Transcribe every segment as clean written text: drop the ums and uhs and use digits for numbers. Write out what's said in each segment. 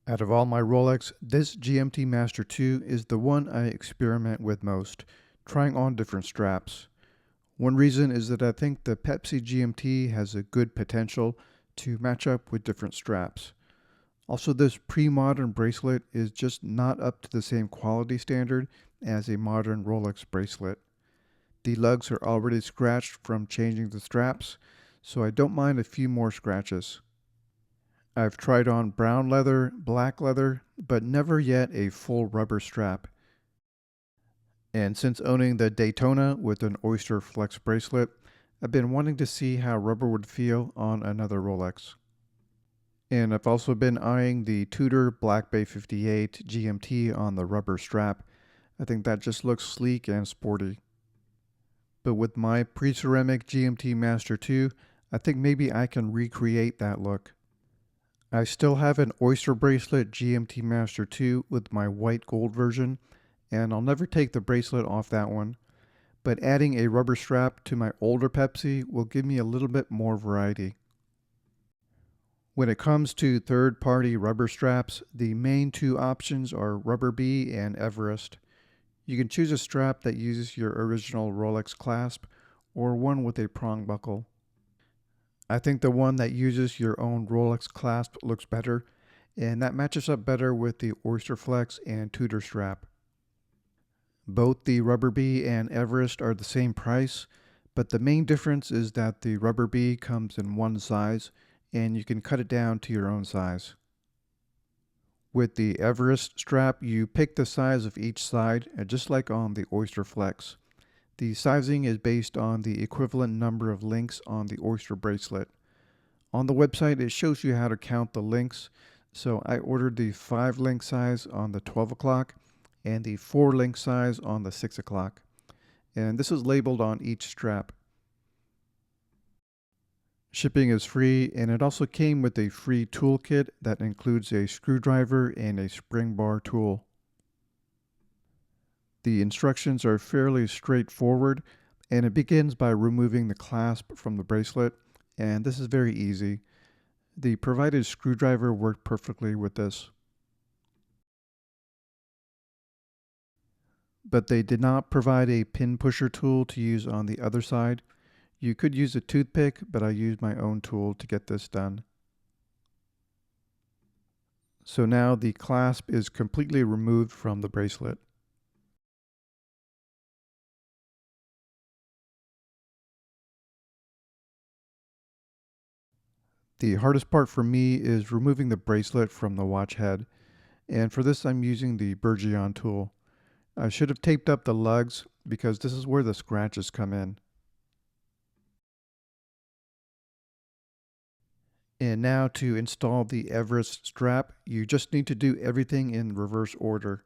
Out of all my Rolex, this GMT Master 2 is the one I experiment with most, trying on different straps. One reason is that I think the Pepsi GMT has a good potential to match up with different straps. Also, this pre-modern bracelet is just not up to the same quality standard as a modern Rolex bracelet. The lugs are already scratched from changing the straps, so I don't mind a few more scratches. I've tried on brown leather, black leather, but never yet a full rubber strap. And since owning the Daytona with an Oysterflex bracelet, I've been wanting to see how rubber would feel on another Rolex. And I've also been eyeing the Tudor Black Bay 58 GMT on the rubber strap. I think that just looks sleek and sporty. But with my pre-ceramic GMT Master 2, I think maybe I can recreate that look. I still have an Oyster bracelet GMT Master 2 with my white gold version, and I'll never take the bracelet off that one. But adding a rubber strap to my older Pepsi will give me a little bit more variety. When it comes to third-party rubber straps, the main two options are Rubber Bee and Everest. You can choose a strap that uses your original Rolex clasp or one with a prong buckle. I think the one that uses your own Rolex clasp looks better, and that matches up better with the Oysterflex and Tudor strap. Both the Rubber Bee and Everest are the same price, but the main difference is that the Rubber Bee comes in one size, and you can cut it down to your own size. With the Everest strap, you pick the size of each side, just like on the Oysterflex. The sizing is based on the equivalent number of links on the Oyster bracelet. On the website, it shows you how to count the links, so I ordered the 5-link size on the 12 o'clock and the 4-link size on the 6 o'clock. And this is labeled on each strap. Shipping is free, and it also came with a free toolkit that includes a screwdriver and a spring bar tool. The instructions are fairly straightforward, and it begins by removing the clasp from the bracelet, and this is very easy. The provided screwdriver worked perfectly with this. But they did not provide a pin pusher tool to use on the other side. You could use a toothpick, but I used my own tool to get this done. So now the clasp is completely removed from the bracelet. The hardest part for me is removing the bracelet from the watch head, and for this I'm using the Bourgeon tool. I should have taped up the lugs because this is where the scratches come in. And now to install the Everest strap, you just need to do everything in reverse order.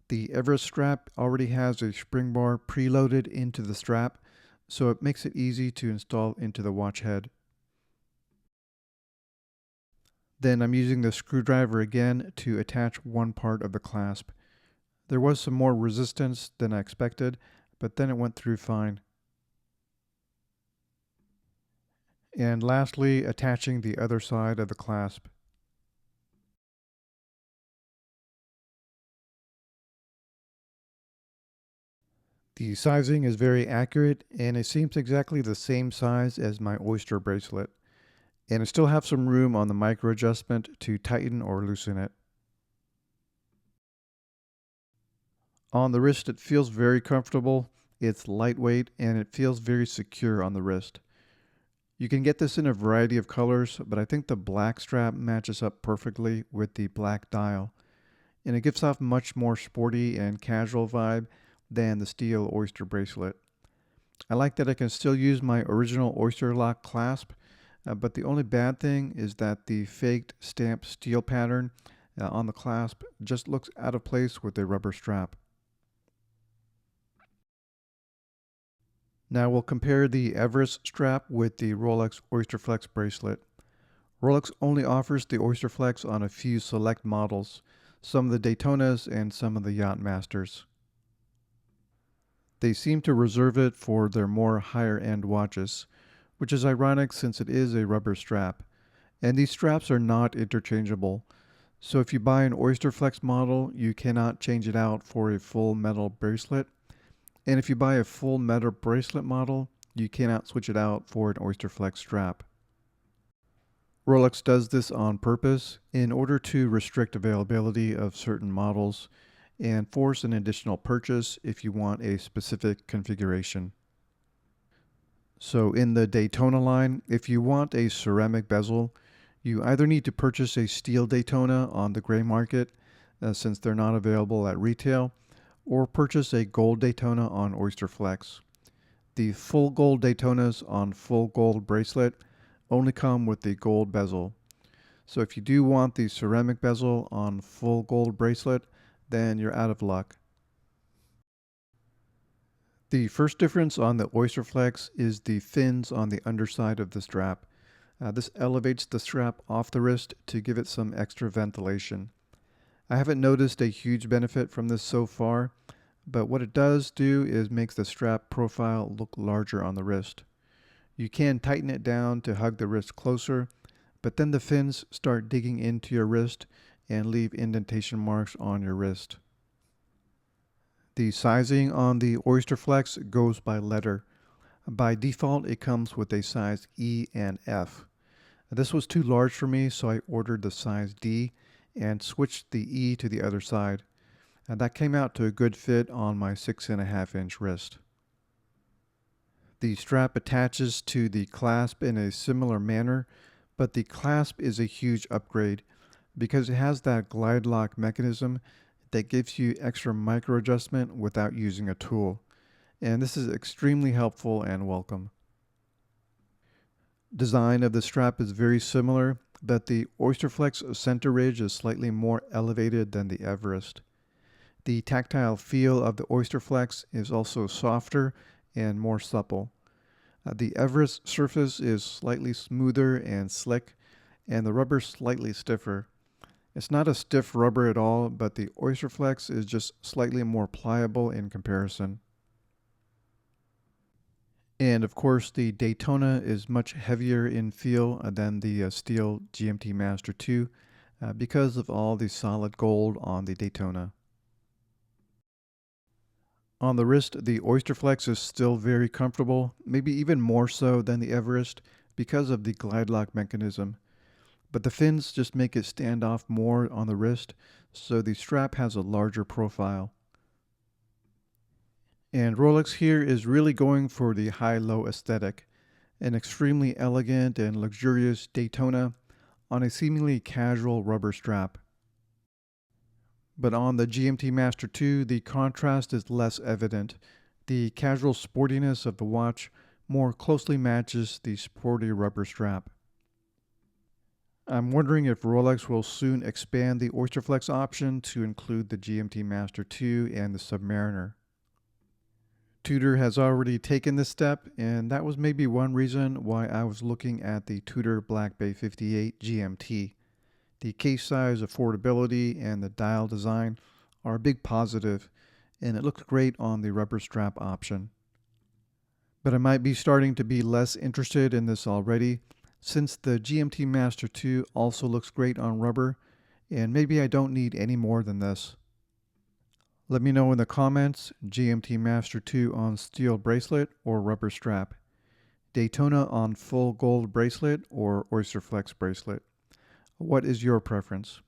The Everest strap already has a spring bar preloaded into the strap, so it makes it easy to install into the watch head. Then I'm using the screwdriver again to attach one part of the clasp. There was some more resistance than I expected, but then it went through fine. And lastly, attaching the other side of the clasp. The sizing is very accurate, and it seems exactly the same size as my Oyster bracelet. And I still have some room on the micro adjustment to tighten or loosen it. On the wrist, it feels very comfortable, it's lightweight, and it feels very secure on the wrist. You can get this in a variety of colors, but I think the black strap matches up perfectly with the black dial, and it gives off much more sporty and casual vibe than the steel Oyster bracelet. I like that I can still use my original Oyster lock clasp, but the only bad thing is that the faked stamped steel pattern on the clasp just looks out of place with a rubber strap. Now we'll compare the Everest strap with the Rolex Oysterflex bracelet. Rolex only offers the Oysterflex on a few select models, some of the Daytonas and some of the Yacht Masters. They seem to reserve it for their more higher-end watches, which is ironic since it is a rubber strap. And these straps are not interchangeable, So if you buy an Oysterflex model, you cannot change it out for a full metal bracelet. And if you buy a full metal bracelet model, you cannot switch it out for an Oysterflex strap. Rolex does this on purpose in order to restrict availability of certain models and force an additional purchase if you want a specific configuration. So in the Daytona line, if you want a ceramic bezel, you either need to purchase a steel Daytona on the gray market, since they're not available at retail, or purchase a gold Daytona on Oysterflex. The full gold Daytonas on full gold bracelet only come with the gold bezel. So if you do want the ceramic bezel on full gold bracelet, then you're out of luck. The first difference on the Oysterflex is the fins on the underside of the strap. This elevates the strap off the wrist to give it some extra ventilation. I haven't noticed a huge benefit from this so far, but what it does do is makes the strap profile look larger on the wrist. You can tighten it down to hug the wrist closer, but then the fins start digging into your wrist and leave indentation marks on your wrist. The sizing on the Oysterflex goes by letter. By default, it comes with a size E and F. This was too large for me, so I ordered the size D and switched the E to the other side. And that came out to a good fit on my 6.5-inch wrist. The strap attaches to the clasp in a similar manner, but the clasp is a huge upgrade because it has that glide lock mechanism that gives you extra micro adjustment without using a tool. And this is extremely helpful and welcome. Design of the strap is very similar, but the Oysterflex center ridge is slightly more elevated than the Everest. The tactile feel of the Oysterflex is also softer and more supple. The Everest surface is slightly smoother and slick, and the rubber slightly stiffer. It's not a stiff rubber at all, but the Oysterflex is just slightly more pliable in comparison. And of course, the Daytona is much heavier in feel than the steel GMT Master 2 because of all the solid gold on the Daytona. On the wrist, the Oysterflex is still very comfortable, maybe even more so than the Everest because of the glide lock mechanism. But the fins just make it stand off more on the wrist, so the strap has a larger profile. And Rolex here is really going for the high-low aesthetic, an extremely elegant and luxurious Daytona on a seemingly casual rubber strap. But on the GMT Master 2, the contrast is less evident. The casual sportiness of the watch more closely matches the sporty rubber strap. I'm wondering if Rolex will soon expand the Oysterflex option to include the GMT Master 2 and the Submariner. Tudor has already taken this step, and that was maybe one reason why I was looking at the Tudor Black Bay 58 GMT. The case size, affordability, and the dial design are a big positive, and it looks great on the rubber strap option. But I might be starting to be less interested in this already, since the GMT Master 2 also looks great on rubber, and maybe I don't need any more than this. Let me know in the comments, GMT Master 2 on steel bracelet or rubber strap, Daytona on full gold bracelet or Oysterflex bracelet. What is your preference?